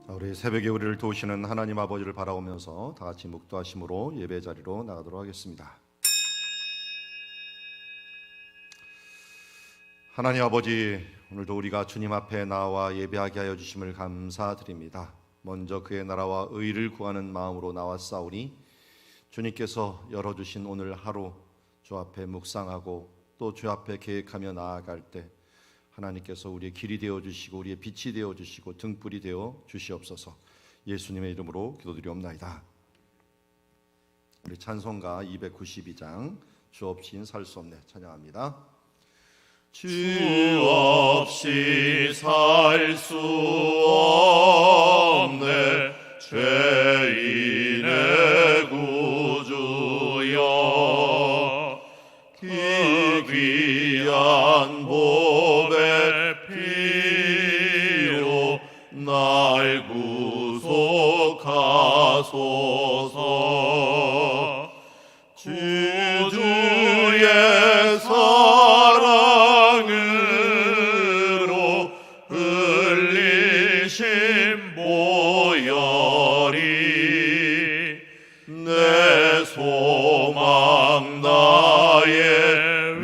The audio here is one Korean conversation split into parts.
우리 새벽에 우리를 도우시는 하나님 아버지를 바라보면서 다 같이 묵도하심으로 예배 자리로 나가도록 하겠습니다. 하나님 아버지, 오늘도 우리가 주님 앞에 나와 예배하게 하여 주심을 감사드립니다. 먼저 그의 나라와 의를 구하는 마음으로 나왔사오니 주님께서 열어주신 오늘 하루 주 앞에 묵상하고 또 주 앞에 계획하며 나아갈 때 하나님께서 우리의 길이 되어주시고 우리의 빛이 되어주시고 등불이 되어 주시옵소서. 예수님의 이름으로 기도드리옵나이다. 우리 찬송가 292장 주 없이는 살 수 없네 찬양합니다. 주 없이 살 수 없네 죄인의 구주여, 그 귀한 보배 피로 날 구속하소서. 주의 사랑으로 흘리신 보혈이 내 소망 나의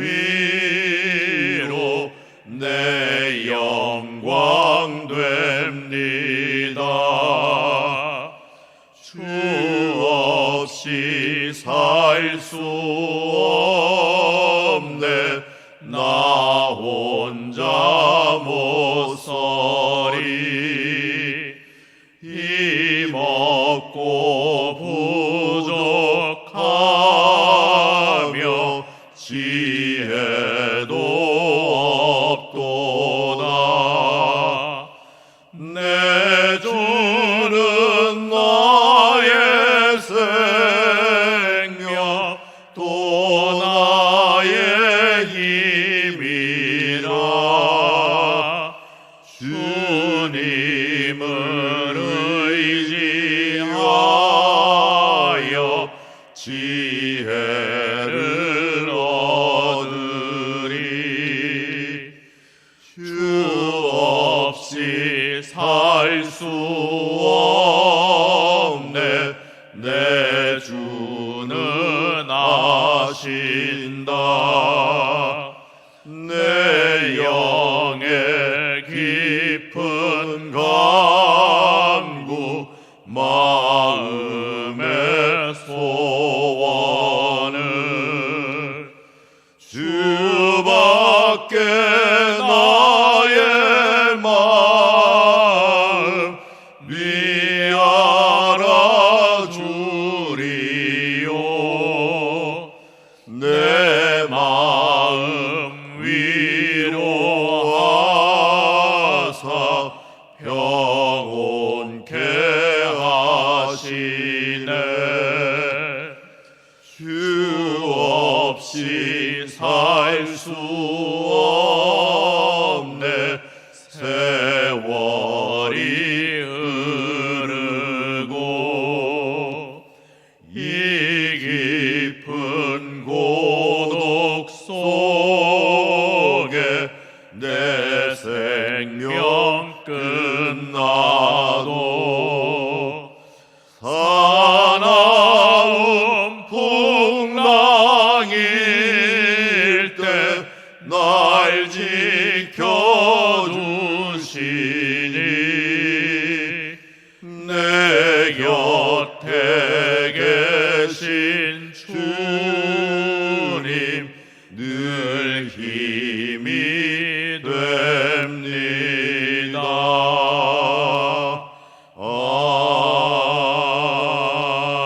위로 내 영광 됩니다. 주 없이 살 수 없네 나 혼자 못 서리. 힘없고 부족하며 지혜도 없도다. 내 주는 나의 생명 또 나의 힘이라. 주님을 의지하여 지혜를 얻으리. 주 없이 살 수 없네 내 주는 아신다. 내 영의 깊은 간구 마음의 소원을 주밖에 나의 마음 네 알아주리요. 내 마음 위로하사 평온케 하시네. 주 없이 살 수 없네 세월이 흐르고 이 깊은 고독 속에 내 생명 끝나도 사나운 풍랑일 때 날 지켜주시니 내 곁에 계신 주님 늘 힘이 됩니다.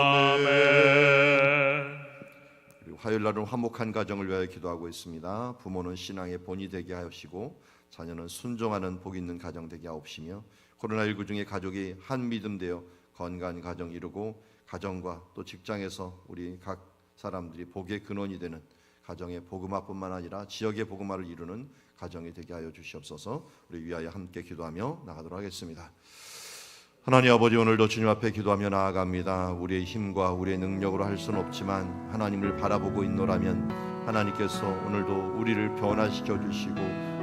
아멘. 화요일날은 화목한 가정을 위하여 기도하고 있습니다. 부모는 신앙의 본이 되게 하시고 자녀는 순종하는 복 있는 가정 되게 하옵시며 코로나19 중에 가족이 한 믿음 되어 건강한 가정 이루고 가정과 또 직장에서 우리 각 사람들이 복의 근원이 되는 가정의 복음화뿐만 아니라 지역의 복음화를 이루는 가정이 되게 하여 주시옵소서. 우리 위하여 함께 기도하며 나가도록 하겠습니다. 하나님 아버지, 오늘도 주님 앞에 기도하며 나아갑니다. 우리의 힘과 우리의 능력으로 할 수는 없지만 하나님을 바라보고 있노라면 하나님께서 오늘도 우리를 변화시켜 주시고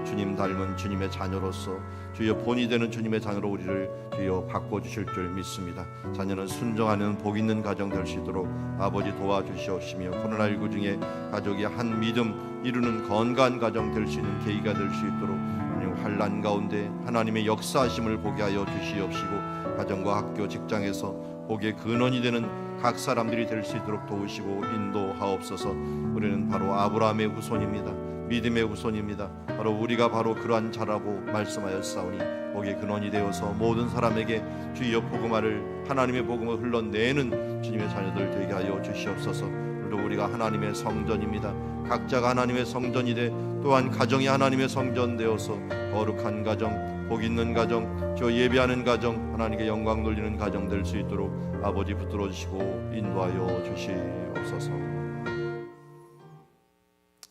주님 닮은 주님의 자녀로서 주여 본이 되는 주님의 자녀로 우리를 주여 바꿔주실 줄 믿습니다. 자녀는 순종하는 복 있는 가정 될 수 있도록 아버지 도와주시옵시며, 코로나19 중에 가족이 한 믿음 이루는 건강한 가정 될 수 있는 계기가 될 수 있도록 환난 가운데 하나님의 역사하심을 보게 하여 주시옵시고, 가정과 학교 직장에서 복의 근원이 되는 각 사람들이 될 수 있도록 도우시고 인도하옵소서. 우리는 바로 아브라함의 후손입니다. 믿음의 후손입니다. 바로 우리가 바로 그러한 자라고 말씀하였사오니 복의 근원이 되어서 모든 사람에게 주여 복음화를, 하나님의 복음을 흘러내는 주님의 자녀들 되게 하여 주시옵소서. 오늘도 우리가 하나님의 성전입니다. 각자가 하나님의 성전이 돼 또한 가정이 하나님의 성전 되어서 거룩한 가정, 복 있는 가정, 저 예배하는 가정, 하나님께 영광 돌리는 가정 될 수 있도록 아버지 붙들어 주시고 인도하여 주시옵소서.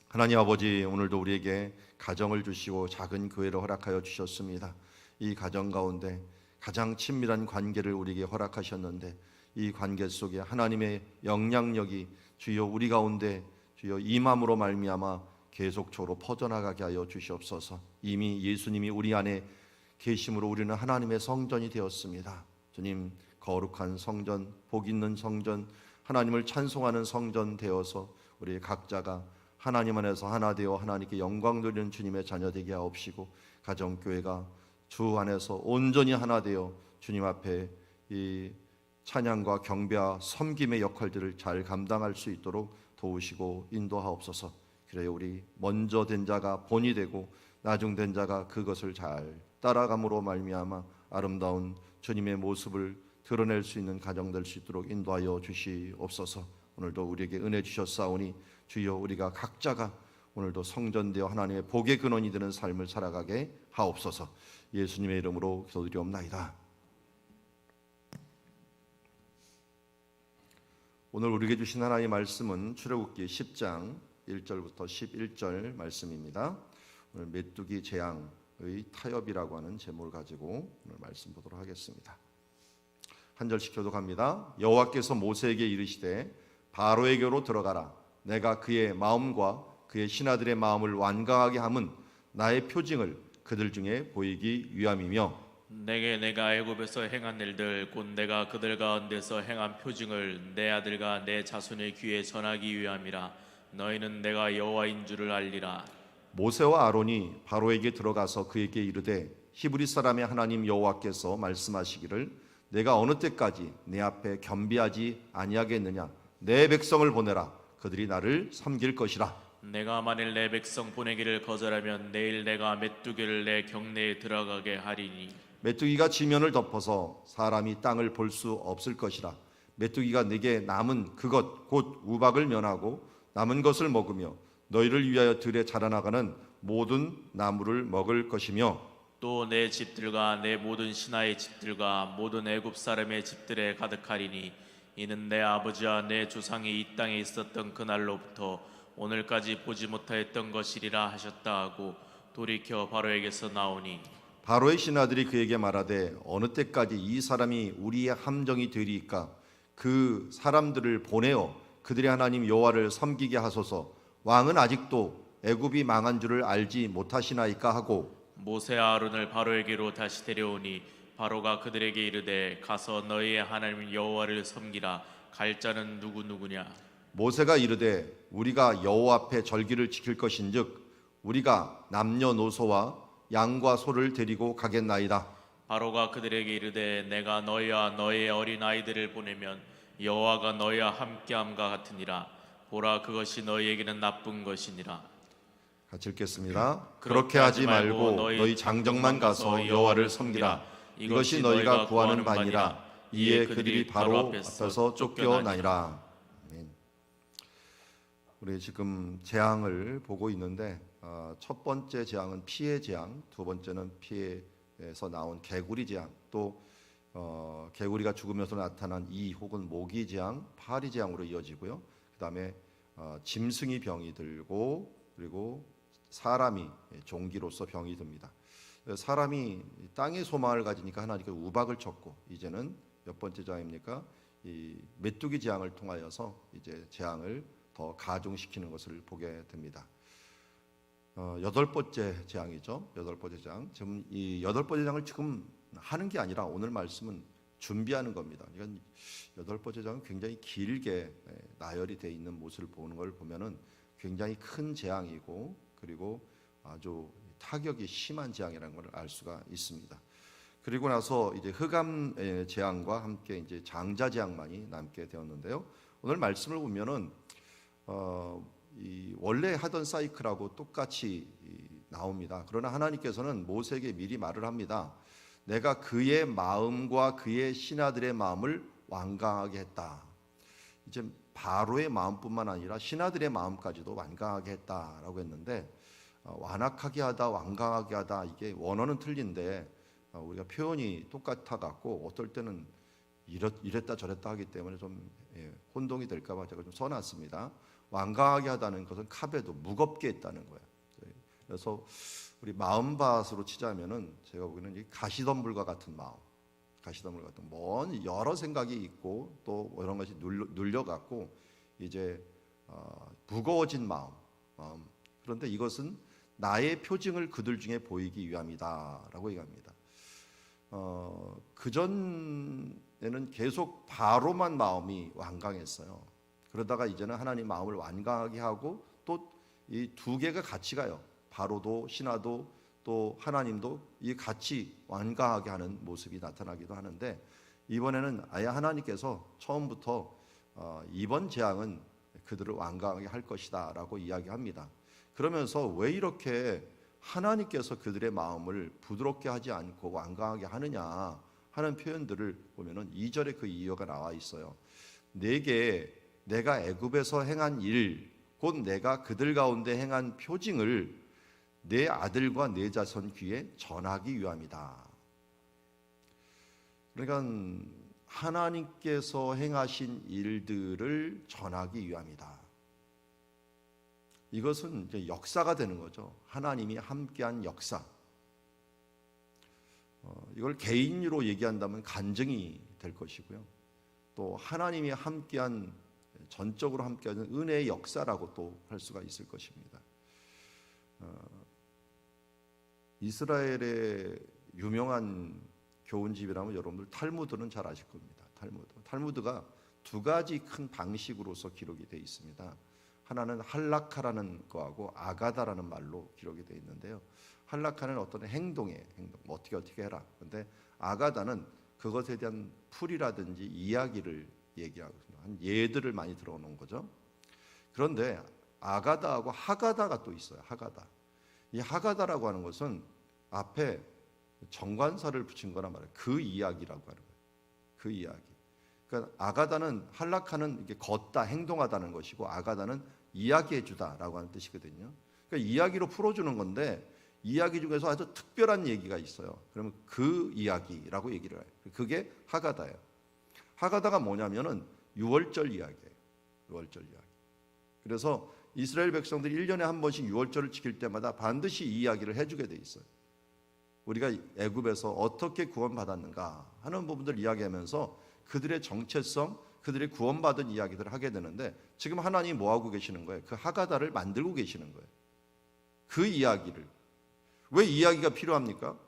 하나님 아버지, 오늘도 우리에게 가정을 주시고 작은 교회를 허락하여 주셨습니다. 이 가정 가운데 가장 친밀한 관계를 우리에게 허락하셨는데, 이 관계 속에 하나님의 영향력이 주여 우리 가운데 주여 임함으로 말미암아 계속적으로 퍼져나가게 하여 주시옵소서. 이미 예수님이 우리 안에 계심으로 우리는 하나님의 성전이 되었습니다. 주님, 거룩한 성전, 복 있는 성전, 하나님을 찬송하는 성전 되어서 우리 각자가 하나님 안에서 하나 되어 하나님께 영광 돌리는 주님의 자녀 되게 하옵시고, 가정교회가 주 안에서 온전히 하나 되어 주님 앞에 이 찬양과 경배와 섬김의 역할들을 잘 감당할 수 있도록 도우시고 인도하옵소서. 그래야 우리 먼저 된 자가 본이 되고 나중 된 자가 그것을 잘 따라감으로 말미암아 아름다운 주님의 모습을 드러낼 수 있는 가정 될 수 있도록 인도하여 주시옵소서. 오늘도 우리에게 은혜 주셨사오니 주여 우리가 각자가 오늘도 성전되어 하나님의 복의 근원이 되는 삶을 살아가게 하옵소서. 예수님의 이름으로 기도드리옵나이다. 오늘 우리에게 주신 하나님의 말씀은 출애굽기 10장 1절부터 11절 말씀입니다. 오늘 메뚜기 재앙의 타협이라고 하는 제목을 가지고 오늘 말씀 보도록 하겠습니다. 한 절씩 교독합니다. 여호와께서 모세에게 이르시되 바로에게로 들어가라. 내가 그의 마음과 그의 신하들의 마음을 완강하게 함은 나의 표징을 그들 중에 보이기 위함이며, 내가 애굽에서 행한 일들 곧 내가 그들 가운데서 행한 표징을 내 아들과 내 자손의 귀에 전하기 위함이라. 너희는 내가 여호와인 줄을 알리라. 모세와 아론이 바로에게 들어가서 그에게 이르되 히브리 사람의 하나님 여호와께서 말씀하시기를 내가 어느 때까지 내 앞에 겸비하지 아니하겠느냐. 내 백성을 보내라. 그들이 나를 섬길 것이라. 내가 만일 내 백성 보내기를 거절하면 내일 내가 메뚜기를 내 경내에 들어가게 하리니, 메뚜기가 지면을 덮어서 사람이 땅을 볼 수 없을 것이라. 메뚜기가 네게 남은 그것 곧 우박을 면하고 남은 것을 먹으며 너희를 위하여 들에 자라나가는 모든 나무를 먹을 것이며, 또 내 집들과 내 모든 신하의 집들과 모든 애굽 사람의 집들에 가득하리니, 이는 내 아버지와 내 조상이 이 땅에 있었던 그날로부터 오늘까지 보지 못하였던 것이리라 하셨다 하고 돌이켜 바로에게서 나오니, 바로의 신하들이 그에게 말하되 어느 때까지 이 사람이 우리의 함정이 되리이까. 그 사람들을 보내어 그들의 하나님 여호와를 섬기게 하소서. 왕은 아직도 애굽이 망한 줄을 알지 못하시나이까 하고, 모세와 아론을 바로에게로 다시 데려오니 바로가 그들에게 이르되 가서 너희의 하나님 여호와를 섬기라. 갈 자는 누구냐. 모세가 이르되 우리가 여호와 앞에 절기를 지킬 것인즉 우리가 남녀노소와 양과 소를 데리고 가겠나이다. 바로가 그들에게 이르되 내가 너희와 너희의 어린 아이들을 보내면 여호와가 너희와 함께함과 같으니라. 보라, 그것이 너희에게는 나쁜 것이니라. 같이 읽겠습니다. 그렇게 하지 말고 너희 장정만 가서 여호와를 섬기라. 이것이 너희가 구하는 바니라. 이에 그들이 바로 앞에서 쫓겨나니라. 아멘. 우리 지금 재앙을 보고 있는데 첫 번째 재앙은 피해 재앙, 두 번째는 피해에서 나온 개구리 재앙, 또 개구리가 죽으면서 나타난 이 혹은 모기 재앙, 파리 재앙으로 이어지고요. 그 다음에 짐승이 병이 들고 그리고 사람이 종기로서 병이 듭니다. 사람이 땅의 소망을 가지니까 하나님께 우박을 쳤고, 이제는 몇 번째 재앙입니까? 이 메뚜기 재앙을 통하여서 이제 재앙을 더 가중시키는 것을 보게 됩니다. 여덟 번째 재앙이죠. 여덟 번째 재앙. 지금 이 여덟 번째 재앙을 지금 하는 게 아니라 오늘 말씀은 준비하는 겁니다. 그러니까 여덟 번째 재앙은 굉장히 길게 나열이 돼 있는 모습을 보는 걸 보면은 굉장히 큰 재앙이고 그리고 아주 타격이 심한 재앙이라는 걸 알 수가 있습니다. 그리고 나서 이제 흑암 재앙과 함께 이제 장자 재앙만이 남게 되었는데요. 오늘 말씀을 보면은 이 원래 하던 사이클하고 똑같이 나옵니다. 그러나 하나님께서는 모세에게 미리 말을 합니다. 내가 그의 마음과 그의 신하들의 마음을 완강하게 했다. 이제 바로의 마음뿐만 아니라 신하들의 마음까지도 완강하게 했다라고 했는데 완악하게 하다, 완강하게 하다 이게 원어는 틀린데 우리가 표현이 똑같아 갖고 어떨 때는 이랬다 저랬다 하기 때문에 좀 혼동이 될까 봐 제가 좀 써놨습니다. 완강하게 하다는 것은 카베도 무겁게 했다는 거예요. 그래서 우리 마음밭으로 치자면은 제가 보기에는 이 가시덤불과 같은 마음, 가시덤불 같은 먼 여러 생각이 있고 또 이런 것이 눌려 갖고 이제 무거워진 마음. 그런데 이것은 나의 표징을 그들 중에 보이기 위함이다라고 얘기합니다. 그 전에는 계속 바로만 마음이 완강했어요. 그러다가 이제는 하나님 마음을 완강하게 하고 또 이 두 개가 같이 가요. 바로도 신하도 또 하나님도 이 같이 완강하게 하는 모습이 나타나기도 하는데 이번에는 아예 하나님께서 처음부터 이번 재앙은 그들을 완강하게 할 것이다라고 이야기합니다. 그러면서 왜 이렇게 하나님께서 그들의 마음을 부드럽게 하지 않고 완강하게 하느냐 하는 표현들을 보면은 2절에 그 이유가 나와 있어요. 내게 내가 애굽에서 행한 일, 곧 내가 그들 가운데 행한 표징을 내 아들과 내 자손 귀에 전하기 위함이다. 그러니까 하나님께서 행하신 일들을 전하기 위함이다. 이것은 이제 역사가 되는 거죠. 하나님이 함께한 역사. 이걸 개인으로 얘기한다면 간증이 될 것이고요. 또 하나님이 함께한 전적으로 함께하는 은혜의 역사라고 또 할 수가 있을 것입니다. 이스라엘의 유명한 교훈집이라면 여러분들 탈무드는 잘 아실 겁니다. 탈무드가 두 가지 큰 방식으로서 기록이 되어 있습니다. 하나는 할라카라는 거하고 아가다라는 말로 기록이 되어 있는데요. 할라카는 어떤 행동, 뭐 어떻게 해라. 그런데 아가다는 그것에 대한 풀이라든지 이야기를 얘기하고 한 예들을 많이 들어놓은 거죠. 그런데 아가다하고 하가다가 또 있어요. 하가다. 이 하가다라고 하는 것은 앞에 정관사를 붙인 거란 말이에요. 그 이야기라고 하는 거예요. 그 이야기. 그러니까 아가다는 할라카는 이게 걷다, 행동하다는 것이고 아가다는 이야기해주다라고 하는 뜻이거든요. 그러니까 이야기로 풀어주는 건데 이야기 중에서 아주 특별한 얘기가 있어요. 그러면 그 이야기라고 얘기를 해요. 그게 하가다예요. 하가다가 뭐냐면은 유월절 이야기예요. 유월절 이야기. 그래서 이스라엘 백성들이 1년에 한 번씩 유월절을 지킬 때마다 반드시 이 이야기를 해주게 돼 있어요. 우리가 애굽에서 어떻게 구원받았는가 하는 부분들 이야기하면서 그들의 정체성, 그들의 구원받은 이야기들을 하게 되는데 지금 하나님이 뭐하고 계시는 거예요? 그 하가다를 만들고 계시는 거예요. 그 이야기를. 왜 이야기가 필요합니까?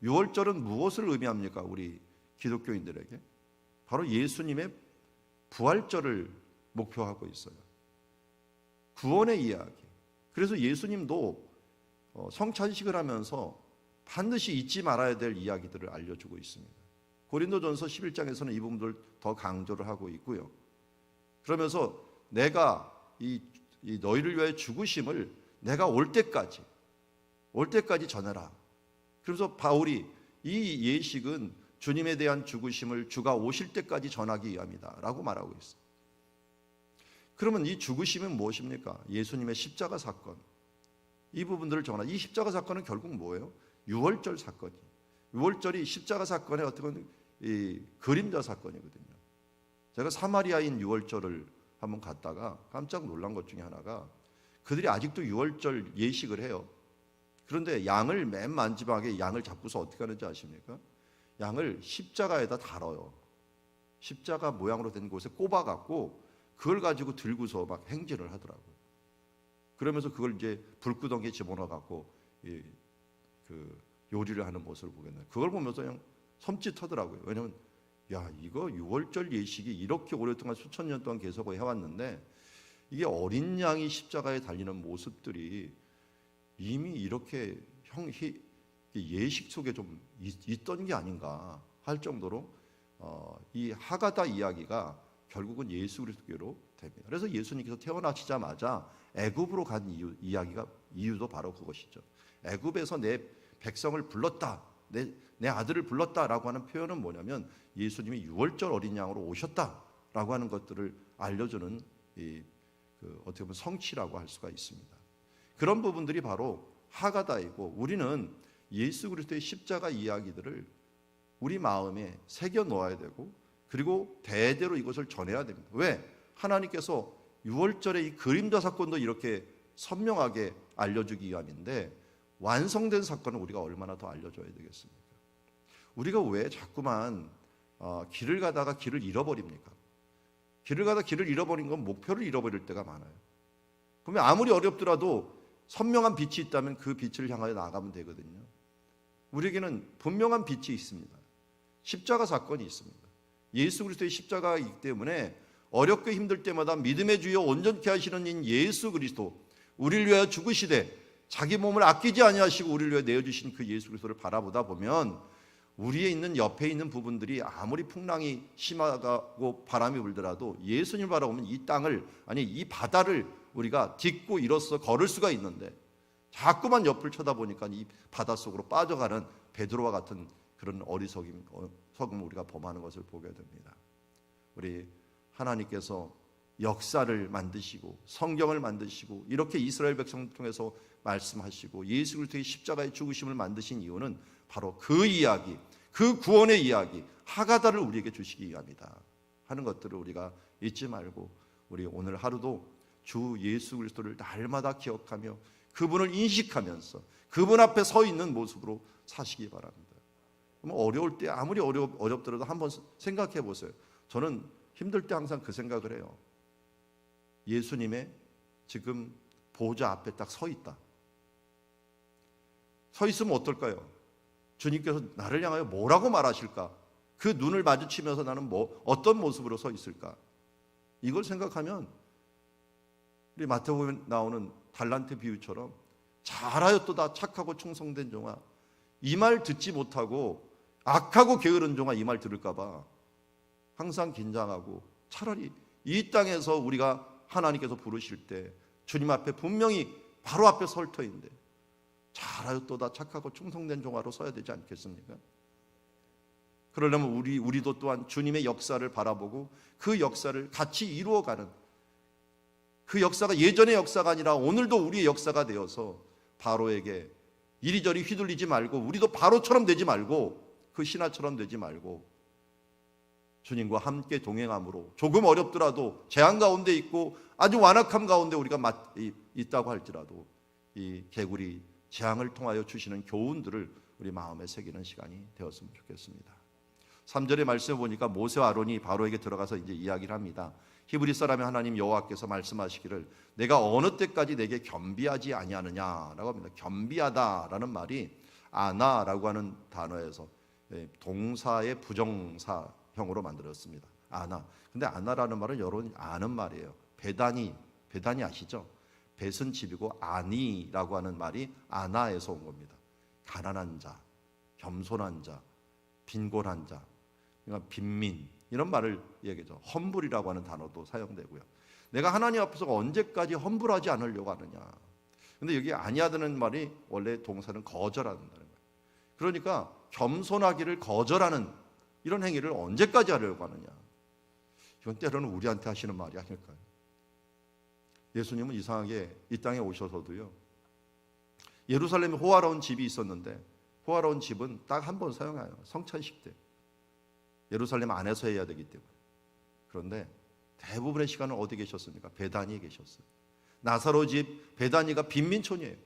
유월절은 무엇을 의미합니까? 우리 기독교인들에게. 바로 예수님의 부활절을 목표하고 있어요. 구원의 이야기. 그래서 예수님도 성찬식을 하면서 반드시 잊지 말아야 될 이야기들을 알려주고 있습니다. 고린도전서 11장에서는 이 부분들 더 강조를 하고 있고요. 그러면서 내가 이 너희를 위하여 죽으심을 내가 올 때까지 전해라. 그래서 바울이 이 예식은 주님에 대한 죽으심을 주가 오실 때까지 전하기 위함이다 라고 말하고 있어요. 그러면 이 죽으심은 무엇입니까? 예수님의 십자가 사건. 이 부분들을 전하라. 이 십자가 사건은 결국 뭐예요? 유월절 사건이에요. 유월절이 십자가 사건의 어떤 이 그림자 사건이거든요. 제가 사마리아인 유월절을 한번 갔다가 깜짝 놀란 것 중에 하나가 그들이 아직도 유월절 예식을 해요. 그런데 양을 맨 마지막에 양을 잡고서 어떻게 하는지 아십니까? 양을 십자가에다 달아요. 십자가 모양으로 된 곳에 꼽아갖고 그걸 가지고 들고서 막 행진을 하더라고요. 그러면서 그걸 이제 불구덩이에 집어넣어 갖고 그 요리를 하는 모습을 보게 돼요. 그걸 보면서 그냥 섬찟하더라고요. 왜냐하면 야, 이거 유월절 예식이 이렇게 오랫동안 수천 년 동안 계속 해왔는데 이게 어린 양이 십자가에 달리는 모습들이 이미 이렇게 예식 속에 좀 있던 게 아닌가 할 정도로 이 하가다 이야기가 결국은 예수 그리스도로 됩니다. 그래서 예수님께서 태어나시자마자 애굽으로 간 이유도 바로 그것이죠. 애굽에서 내 백성을 불렀다, 내 아들을 불렀다라고 하는 표현은 뭐냐면 예수님이 유월절 어린 양으로 오셨다라고 하는 것들을 알려주는 어떻게 보면 성취라고 할 수가 있습니다. 그런 부분들이 바로 하가다이고, 우리는 예수 그리스도의 십자가 이야기들을 우리 마음에 새겨 놓아야 되고, 그리고 대대로 이것을 전해야 됩니다. 왜? 하나님께서 유월절의 이 그림자 사건도 이렇게 선명하게 알려주기 위함인데, 완성된 사건은 우리가 얼마나 더 알려줘야 되겠습니까? 우리가 왜 자꾸만 길을 가다가 길을 잃어버립니까? 길을 가다 길을 잃어버린 건 목표를 잃어버릴 때가 많아요. 그러면 아무리 어렵더라도 선명한 빛이 있다면 그 빛을 향하여 나아가면 되거든요. 우리에게는 분명한 빛이 있습니다. 십자가 사건이 있습니다. 예수 그리스도의 십자가이기 때문에 어렵고 힘들 때마다 믿음의 주여 온전케 하시는 인 예수 그리스도, 우리를 위하여 죽으시되 자기 몸을 아끼지 아니하시고 우리를 위하여 내어주신 그 예수 그리스도를 바라보다 보면 우리에 있는 옆에 있는 부분들이 아무리 풍랑이 심하고 바람이 불더라도 예수님을 바라보면 이 땅을, 아니 이 바다를 우리가 딛고 일어서 걸을 수가 있는데, 자꾸만 옆을 쳐다보니까 이 바다 속으로 빠져가는 베드로와 같은 그런 어리석음을 우리가 범하는 것을 보게 됩니다. 우리 하나님께서 역사를 만드시고 성경을 만드시고 이렇게 이스라엘 백성을 통해서 말씀하시고 예수 그리스도의 십자가의 죽으심을 만드신 이유는 바로 그 이야기, 그 구원의 이야기 하가다를 우리에게 주시기 위함이다 하는 것들을 우리가 잊지 말고, 우리 오늘 하루도 주 예수 그리스도를 날마다 기억하며 그분을 인식하면서 그분 앞에 서 있는 모습으로 사시기 바랍니다. 어려울 때 아무리 어렵더라도 한번 생각해 보세요. 저는 힘들 때 항상 그 생각을 해요. 예수님의 지금 보좌 앞에 딱 서 있다. 서 있으면 어떨까요? 주님께서 나를 향하여 뭐라고 말하실까? 그 눈을 마주치면서 나는 어떤 모습으로 서 있을까? 이걸 생각하면 우리 마태복음에 나오는 달란트 비유처럼 잘하였도다 착하고 충성된 종아, 이 말 듣지 못하고 악하고 게으른 종아 이 말 들을까 봐 항상 긴장하고, 차라리 이 땅에서 우리가 하나님께서 부르실 때 주님 앞에 분명히 바로 앞에 설 터인데 잘하였도다 착하고 충성된 종아로 서야 되지 않겠습니까? 그러려면 우리도 또한 주님의 역사를 바라보고 그 역사를 같이 이루어가는, 그 역사가 예전의 역사가 아니라 오늘도 우리의 역사가 되어서 바로에게 이리저리 휘둘리지 말고, 우리도 바로처럼 되지 말고 그 신하처럼 되지 말고 주님과 함께 동행함으로 조금 어렵더라도 재앙 가운데 있고 아주 완악함 가운데 우리가 있다고 할지라도 이 개구리 재앙을 통하여 주시는 교훈들을 우리 마음에 새기는 시간이 되었으면 좋겠습니다. 3절의 말씀을 보니까 모세와 아론이 바로에게 들어가서 이제 이야기를 합니다. 히브리 사람의 하나님 여호와께서 말씀하시기를 내가 어느 때까지 내게 겸비하지 아니하느냐라고 합니다. 겸비하다라는 말이 아나라고 하는 단어에서 동사의 부정사형으로 만들었습니다. 아나. 근데 아나라는 말은 여러분이 아는 말이에요. 배단이 아시죠? 벳은 집이고 아니라고 하는 말이 아나에서 온 겁니다. 가난한 자, 겸손한 자, 빈곤한 자, 그러니까 빈민 이런 말을 얘기하죠. 험불이라고 하는 단어도 사용되고요. 내가 하나님 앞에서 언제까지 험불하지 않으려고 하느냐. 근데 여기 아니하다는 말이 원래 동사는 거절한다는 거예요. 그러니까 겸손하기를 거절하는 이런 행위를 언제까지 하려고 하느냐. 이건 때로는 우리한테 하시는 말이 아닐까요? 예수님은 이상하게 이 땅에 오셔서도요, 예루살렘에 호화로운 집이 있었는데 호화로운 집은 딱 한 번 사용해요. 성찬식 때 예루살렘 안에서 해야 되기 때문에. 그런데 대부분의 시간은 어디 계셨습니까? 베다니에 계셨어요. 나사로 집 베다니가 빈민촌이에요.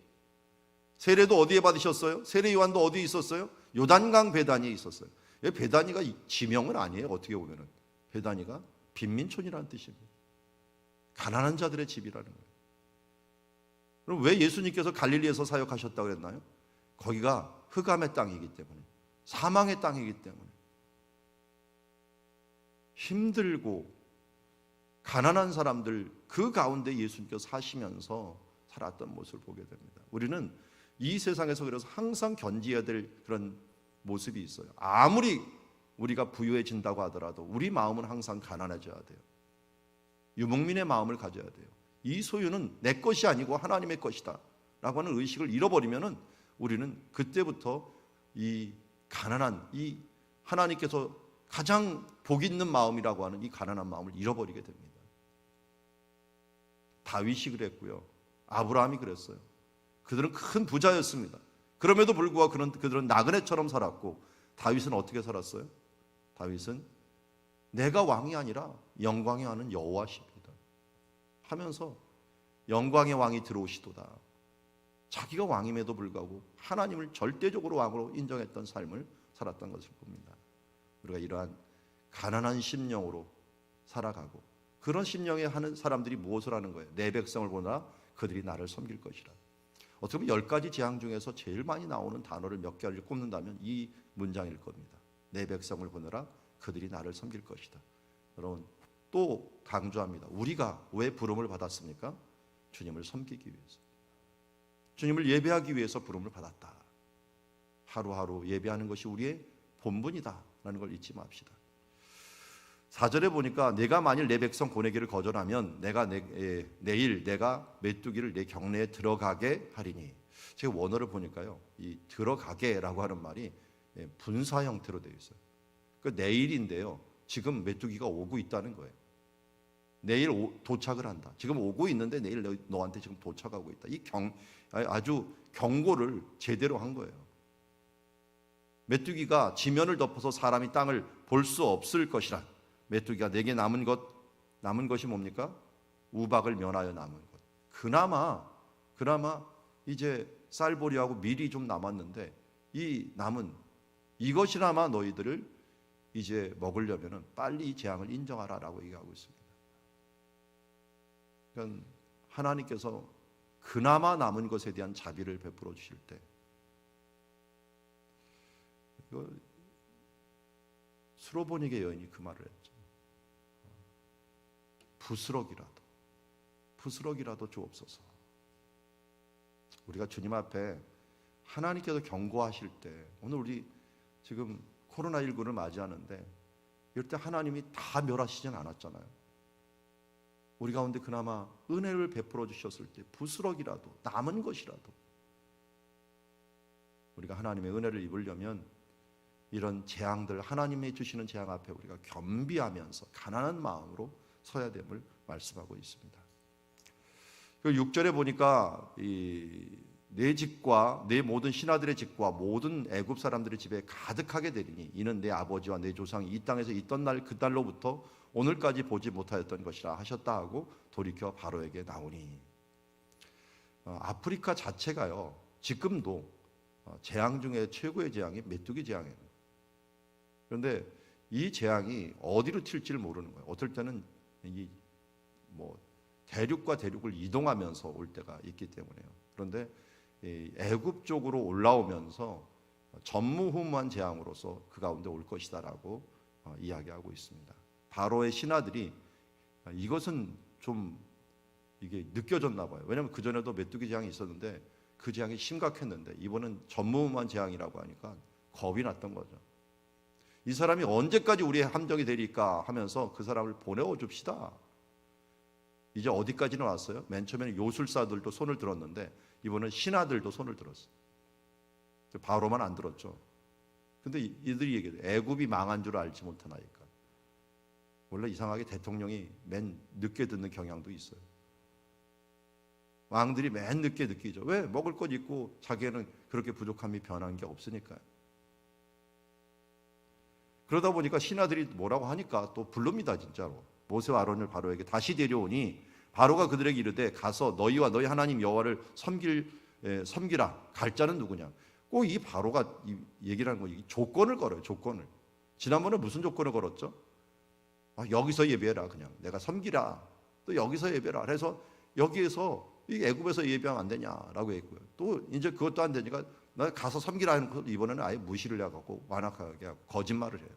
세례도 어디에 받으셨어요? 세례 요한도 어디에 있었어요? 요단강 베다니에 있었어요. 베다니가 지명은 아니에요. 어떻게 보면은 베다니가 빈민촌이라는 뜻입니다. 가난한 자들의 집이라는 거예요. 그럼 왜 예수님께서 갈릴리에서 사역하셨다고 그랬나요? 거기가 흑암의 땅이기 때문에, 사망의 땅이기 때문에 힘들고 가난한 사람들 그 가운데 예수님께서 사시면서 살았던 모습을 보게 됩니다. 우리는 이 세상에서 그래서 항상 견지해야 될 그런 모습이 있어요. 아무리 우리가 부유해진다고 하더라도 우리 마음은 항상 가난해져야 돼요. 유목민의 마음을 가져야 돼요. 이 소유는 내 것이 아니고 하나님의 것이다 라고 하는 의식을 잃어버리면은 우리는 그때부터 이 가난한, 이 하나님께서 가장 복 있는 마음이라고 하는 이 가난한 마음을 잃어버리게 됩니다. 다윗이 그랬고요, 아브라함이 그랬어요. 그들은 큰 부자였습니다. 그럼에도 불구하고 그들은 나그네처럼 살았고, 다윗은 어떻게 살았어요? 다윗은 내가 왕이 아니라 영광의 왕은 여호와십니다 하면서 영광의 왕이 들어오시도다, 자기가 왕임에도 불구하고 하나님을 절대적으로 왕으로 인정했던 삶을 살았던 것을 봅니다. 우리가 이러한 가난한 심령으로 살아가고, 그런 심령에 하는 사람들이 무엇을 하는 거예요? 내 백성을 보나 그들이 나를 섬길 것이라. 어떻게 보면 10가지 재앙 중에서 제일 많이 나오는 단어를 몇 개를 꼽는다면 이 문장일 겁니다. 내 백성을 보느라 그들이 나를 섬길 것이다. 여러분, 또 강조합니다. 우리가 왜 부름을 받았습니까? 주님을 섬기기 위해서, 주님을 예배하기 위해서 부름을 받았다. 하루하루 예배하는 것이 우리의 본분이다 라는 걸 잊지 맙시다. 4절에 보니까 내가 만일 내 백성 보내기를 거절하면 내일 내가 메뚜기를 내 경내에 들어가게 하리니. 제가 원어를 보니까요, 이 들어가게라고 하는 말이 분사 형태로 되어 있어요. 그 내일인데요, 지금 메뚜기가 오고 있다는 거예요. 내일 도착을 한다. 지금 오고 있는데 내일 너한테 지금 도착하고 있다. 아주 경고를 제대로 한 거예요. 메뚜기가 지면을 덮어서 사람이 땅을 볼 수 없을 것이라. 메뚜기가 내게 남은 것이 뭡니까? 우박을 면하여 남은 것. 그나마 이제 쌀보리하고 밀이 좀 남았는데, 이 남은 이것이나마 너희들을 이제 먹으려면은 빨리 이 재앙을 인정하라라고 얘기하고 있습니다. 그러니까 하나님께서 그나마 남은 것에 대한 자비를 베풀어 주실 때, 이거 수로보니게 여인이 그 말을 했죠. 부스럭이라도 주옵소서. 우리가 주님 앞에 하나님께서 경고하실 때, 오늘 우리 지금 코로나19를 맞이하는데 이럴 때 하나님이 다 멸하시진 않았잖아요. 우리 가운데 그나마 은혜를 베풀어 주셨을 때 부스럭이라도, 남은 것이라도 우리가 하나님의 은혜를 입으려면 이런 재앙들, 하나님이 주시는 재앙 앞에 우리가 겸비하면서 가난한 마음으로 서야 됨을 말씀하고 있습니다. 6절에 보니까 내 집과 내 모든 신하들의 집과 모든 애굽 사람들의 집에 가득하게 되리니 이는 내 아버지와 내 조상이 이 땅에서 있던 날 그 달로부터 오늘까지 보지 못하였던 것이라 하셨다 하고 돌이켜 바로에게 나오니. 아프리카 자체가요, 지금도 재앙 중에 최고의 재앙이 메뚜기 재앙이에요. 그런데 이 재앙이 어디로 튈지를 모르는 거예요. 어떨 때는 대륙과 대륙을 이동하면서 올 때가 있기 때문에요. 그런데 애굽 쪽으로 올라오면서 전무후무한 재앙으로서 그 가운데 올 것이다라고 이야기하고 있습니다. 바로의 신하들이 이것은 좀 이게 느껴졌나 봐요. 왜냐하면 그 전에도 메뚜기 재앙이 있었는데 그 재앙이 심각했는데 이번은 전무후무한 재앙이라고 하니까 겁이 났던 거죠. 이 사람이 언제까지 우리의 함정이 되리까 하면서 그 사람을 보내어 줍시다. 이제 어디까지는 왔어요? 맨 처음에는 요술사들도 손을 들었는데 이번엔 신하들도 손을 들었어요. 바로만 안 들었죠. 근데 이들이 얘기해요. 애굽이 망한 줄 알지 못하나이까. 원래 이상하게 대통령이 맨 늦게 듣는 경향도 있어요. 왕들이 맨 늦게 느끼죠. 왜? 먹을 것 있고 자기는 그렇게 부족함이 변한 게 없으니까요. 그러다 보니까 신하들이 뭐라고 하니까 또 부릅니다. 진짜로 모세와 아론을 바로에게 다시 데려오니 바로가 그들에게 이르되 가서 너희와 너희 하나님 여호와를 섬기라. 갈 자는 누구냐. 꼭 이 바로가 얘기를 하는 거, 조건을 걸어요. 조건을. 지난번에 무슨 조건을 걸었죠? 여기서 예배해라. 그냥 내가 섬기라. 또 여기서 예배라. 그래서 여기에서 이 애굽에서 예배하면 안 되냐라고 했고요. 또 이제 그것도 안 되니까 나 가서 섬기라는 것도 이번에는 아예 무시를 해갖고 완악하게 하고 거짓말을 해요.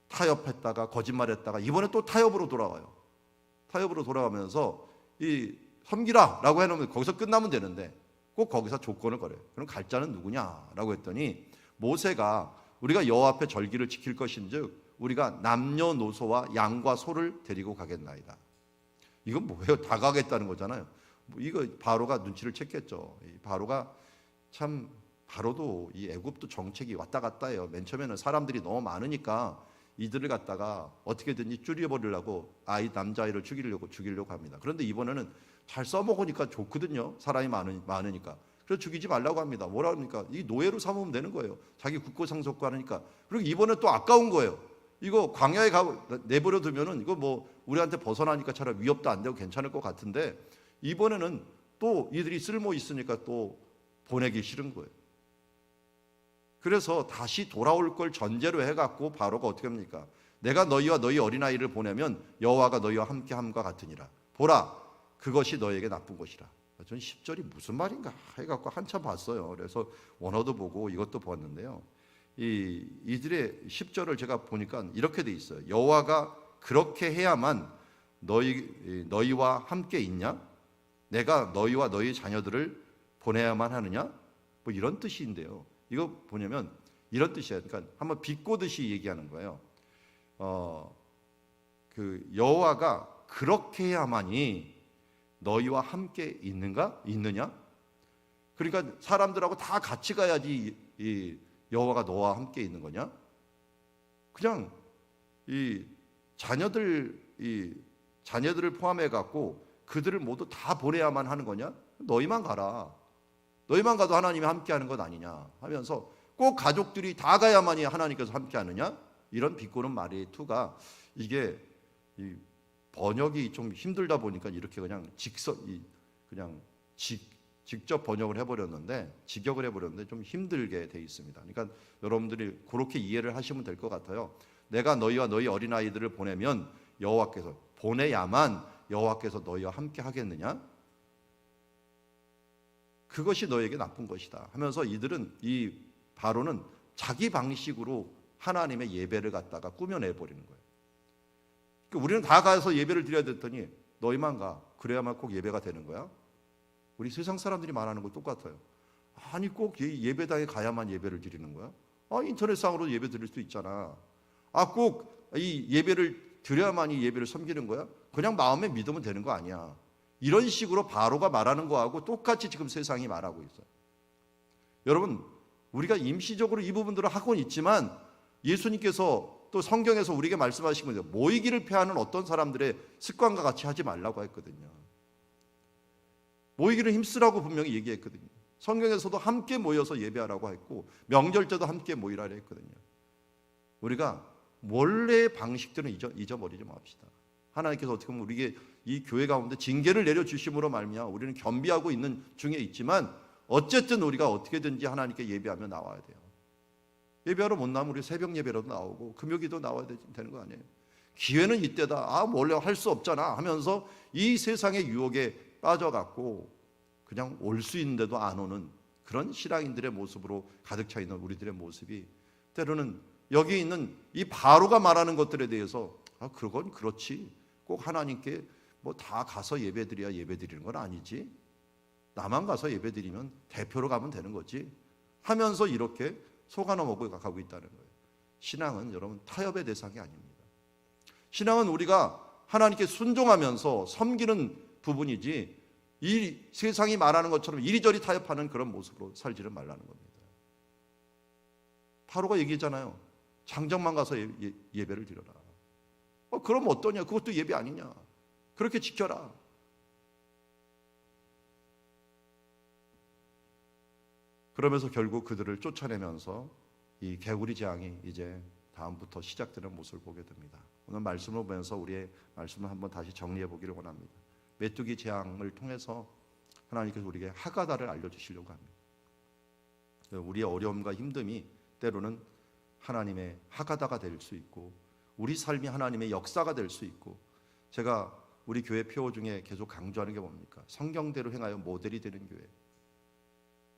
타협했다가 거짓말했다가 이번에 또 타협으로 돌아와요. 타협으로 돌아가면서 이 섬기라라고 해놓으면 거기서 끝나면 되는데 꼭 거기서 조건을 걸어요. 그럼 갈 자는 누구냐라고 했더니 모세가 우리가 여호와 앞에 절기를 지킬 것인즉 우리가 남녀노소와 양과 소를 데리고 가겠나이다. 이건 뭐예요? 다 가겠다는 거잖아요. 이거 바로가 눈치를 챘겠죠. 이 바로가 참 바로도 이 애굽도 정책이 왔다 갔다 해요. 맨 처음에는 사람들이 너무 많으니까 이들을 갖다가 어떻게든지 줄여버리려고 남자아이를 죽이려고 합니다. 그런데 이번에는 잘 써먹으니까 좋거든요. 사람이 많으니까. 그래서 죽이지 말라고 합니다. 뭐라 합니까? 이 노예로 삼으면 되는 거예요. 자기 국고상속고 하니까. 그리고 이번에 또 아까운 거예요. 이거 광야에 내버려 두면은 이거 뭐 우리한테 벗어나니까 차라리 위협도 안 되고 괜찮을 것 같은데 이번에는 또 이들이 쓸모 있으니까 또 보내기 싫은 거예요. 그래서 다시 돌아올 걸 전제로 해갖고 바로가 어떻게 합니까? 내가 너희와 너희 어린아이를 보내면 여호와가 너희와 함께함과 같으니라. 보라, 그것이 너희에게 나쁜 것이라. 전 10절이 무슨 말인가 해갖고 한참 봤어요. 그래서 원어도 보고 이것도 보았는데요. 이들의 10절을 제가 보니까 이렇게 돼 있어요. 여호와가 그렇게 해야만 너희와 함께 있냐? 내가 너희와 너희 자녀들을 보내야만 하느냐? 뭐 이런 뜻인데요. 이거 보냐면 이런 뜻이에요. 그러니까 한번 비꼬듯이 얘기하는 거예요. 그 여호와가 그렇게 해야만이 너희와 함께 있느냐? 그러니까 사람들하고 다 같이 가야지 이 여호와가 너와 함께 있는 거냐? 그냥 이 자녀들을 포함해 갖고 그들을 모두 다 보내야만 하는 거냐? 너희만 가라. 너희만 가도 하나님이 함께하는 것 아니냐 하면서 꼭 가족들이 다 가야만이 하나님께서 함께하느냐? 이런 비꼬는 말의 투가 이게 이 번역이 좀 힘들다 보니까 이렇게 그냥 직접 번역을 해버렸는데 직역을 해버렸는데 좀 힘들게 돼 있습니다. 그러니까 여러분들이 그렇게 이해를 하시면 될 것 같아요. 내가 너희와 너희 어린아이들을 보내면 보내야만 여호와께서 너희와 함께 하겠느냐? 그것이 너에게 나쁜 것이다 하면서 이 바로는 자기 방식으로 하나님의 예배를 갖다가 꾸며내버리는 거예요. 그러니까 우리는 다 가서 예배를 드려야 됐더니 너희만 가. 그래야만 꼭 예배가 되는 거야? 우리 세상 사람들이 말하는 거 똑같아요. 아니 꼭 예배당에 가야만 예배를 드리는 거야? 인터넷상으로 예배 드릴 수 있잖아. 꼭 이 예배를 드려야만이 예배를 섬기는 거야? 그냥 마음에 믿으면 되는 거 아니야. 이런 식으로 바로가 말하는 거하고 똑같이 지금 세상이 말하고 있어요. 여러분, 우리가 임시적으로 이 부분들을 하고는 있지만 예수님께서 또 성경에서 우리에게 말씀하신 거죠. 모이기를 패하는 어떤 사람들의 습관과 같이 하지 말라고 했거든요. 모이기를 힘쓰라고 분명히 얘기했거든요. 성경에서도 함께 모여서 예배하라고 했고 명절 때도 함께 모이라 했거든요. 우리가 원래의 방식들은 잊어버리지 맙시다. 하나님께서 어떻게 보면 우리에게 이 교회 가운데 징계를 내려주심으로 말미암아 우리는 겸비하고 있는 중에 있지만 어쨌든 우리가 어떻게든지 하나님께 예배하며 나와야 돼요. 예배하러 못 나오면 우리 새벽 예배라도 나오고 금요기도 나와야 되는 거 아니에요. 기회는 이때다. 원래 할 수 없잖아 하면서 이 세상의 유혹에 빠져갖고 그냥 올 수 있는데도 안 오는 그런 신앙인들의 모습으로 가득 차 있는 우리들의 모습이 때로는 여기 있는 이 바로가 말하는 것들에 대해서 그건 그렇지. 꼭 하나님께 뭐 다 가서 예배드려야 예배드리는 건 아니지. 나만 가서 예배드리면 대표로 가면 되는 거지 하면서 이렇게 속아넘어고 가고 있다는 거예요. 신앙은 여러분 타협의 대상이 아닙니다. 신앙은 우리가 하나님께 순종하면서 섬기는 부분이지 이 세상이 말하는 것처럼 이리저리 타협하는 그런 모습으로 살지를 말라는 겁니다. 바로가 얘기했잖아요. 장정만 가서 예배를 드려라. 그럼 어떠냐? 그것도 예배 아니냐? 그렇게 지켜라. 그러면서 결국 그들을 쫓아내면서 이 개구리 재앙이 이제 다음부터 시작되는 모습을 보게 됩니다. 오늘 말씀을 보면서 우리의 말씀을 한번 다시 정리해 보기를 원합니다. 메뚜기 재앙을 통해서 하나님께서 우리에게 하가다를 알려주시려고 합니다. 우리의 어려움과 힘듦이 때로는 하나님의 하가다가 될 수 있고 우리 삶이 하나님의 역사가 될 수 있고 제가 우리 교회 표어 중에 계속 강조하는 게 뭡니까? 성경대로 행하여 모델이 되는 교회.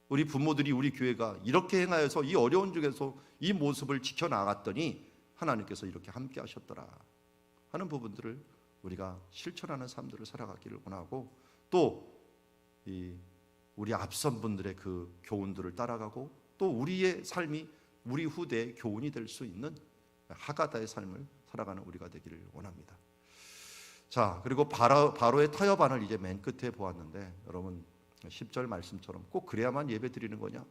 우리 부모들이 우리 교회가 이렇게 행하여서 이 어려운 중에서 이 모습을 지켜나갔더니 하나님께서 이렇게 함께 하셨더라 하는 부분들을 우리가 실천하는 삶들을 살아가기를 원하고, 또 우리 앞선 분들의 그 교훈들을 따라가고, 또 우리의 삶이 우리 후대의 교훈이 될 수 있는 하가다의 삶을 살아가는 우리가 되기를 원합니다. 자, 그리고 바로의 타협안을 이제 맨 끝에 보았는데, 여러분 10절 말씀처럼 꼭 그래야만 예배 드리는 거냐?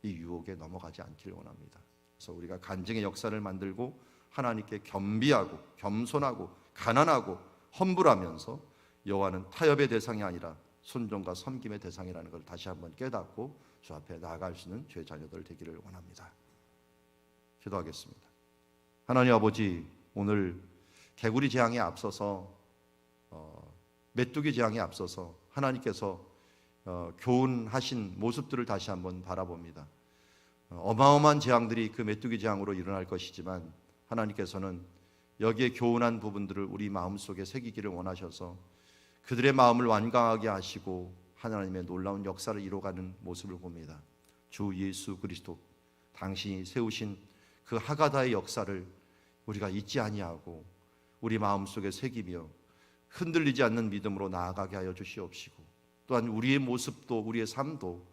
이 유혹에 넘어가지 않기를 원합니다. 그래서 우리가 간증의 역사를 만들고 하나님께 겸비하고 겸손하고 가난하고 험불하면서 여호와는 타협의 대상이 아니라 순종과 섬김의 대상이라는 걸 다시 한번 깨닫고 주 앞에 나아갈 수 있는 주의 자녀들 되기를 원합니다. 기도하겠습니다. 하나님 아버지, 오늘 개구리 재앙에 앞서서 메뚜기 재앙에 앞서서 하나님께서 교훈하신 모습들을 다시 한번 바라봅니다. 어마어마한 재앙들이 그 메뚜기 재앙으로 일어날 것이지만 하나님께서는 여기에 교훈한 부분들을 우리 마음속에 새기기를 원하셔서 그들의 마음을 완강하게 하시고 하나님의 놀라운 역사를 이루어가는 모습을 봅니다. 주 예수 그리스도, 당신이 세우신 그 하가다의 역사를 우리가 잊지 아니하고 우리 마음속에 새기며 흔들리지 않는 믿음으로 나아가게 하여 주시옵시고, 또한 우리의 모습도 우리의 삶도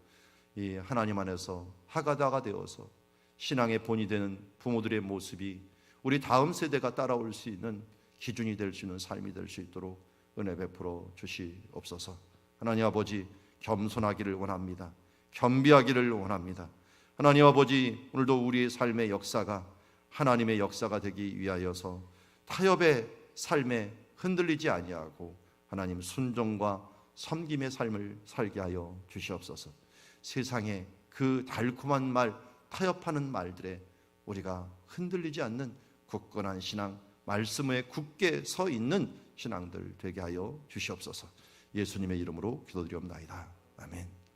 이 하나님 안에서 하가다가 되어서 신앙의 본이 되는 부모들의 모습이 우리 다음 세대가 따라올 수 있는 기준이 될 수 있는 삶이 될 수 있도록 은혜 베풀어 주시옵소서. 하나님 아버지, 겸손하기를 원합니다. 겸비하기를 원합니다. 하나님 아버지, 오늘도 우리의 삶의 역사가 하나님의 역사가 되기 위하여서 타협의 삶에 흔들리지 아니하고 하나님 순종과 섬김의 삶을 살게 하여 주시옵소서. 세상에 그 달콤한 말, 타협하는 말들에 우리가 흔들리지 않는 굳건한 신앙, 말씀 위에 굳게 서 있는 신앙들 되게 하여 주시옵소서. 예수님의 이름으로 기도드리옵나이다. 아멘.